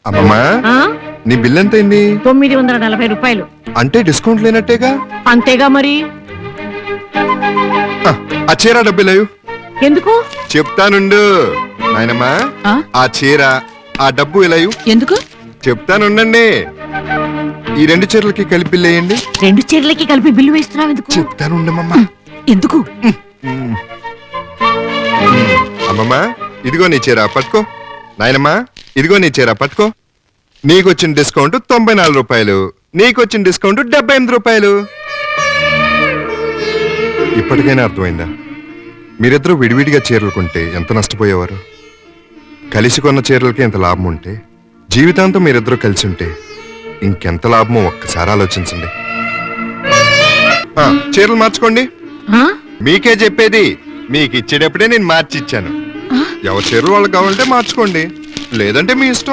అమ్మమ్మా ఆ? నీ బిల్ ఎంత అయింది? 940 రూపాయలు. అంటే డిస్కౌంట్ లేనట్టేగా? అంతేగా మరి. ఆ చీర డబ్బులేవు. ఎందుకు? చెప్తానుండు నాయనమ్మా. ఆ చీర ఆ డబ్బు ఇలాయు. ఎందుకు? చెప్తానుండండి. ఈ 2 చీరలకి కలిపి బిల్లు వేయండి. 2 చీరలకి కలిపి బిల్లు వేస్తున్నావు ఎందుకు? చెప్తానుండమ్మా. ఎందుకు? అమ్మమ్మా ఇదిగో నీ చీర పట్టుకో. నాయనమ్మా ఇదిగో నీ చీర పట్టుకో. నీకొచ్చిన డిస్కౌంట్ 94 రూపాయలు, నీకొచ్చిన డిస్కౌంట్ 78 రూపాయలు. ఇప్పటికైనా అర్థమైందా? మీరిద్దరూ విడివిడిగా చీరలు కొంటే ఎంత నష్టపోయేవారు? కలిసి కొన్న చీరలకి ఎంత లాభం ఉంటే, జీవితాంతం మీరిద్దరూ కలిసి ఉంటే ఇంకెంత లాభమో ఒక్కసారి ఆలోచించండి. చీరలు మార్చుకోండి. ఆ? మీకే చెప్పేది. మీకు ఇచ్చేటప్పుడే నేను మార్చి ఇచ్చాను. ఎవరి చీరలు వాళ్ళు కావాలంటే మార్చుకోండి, లేదంటే మీ ఇష్టం.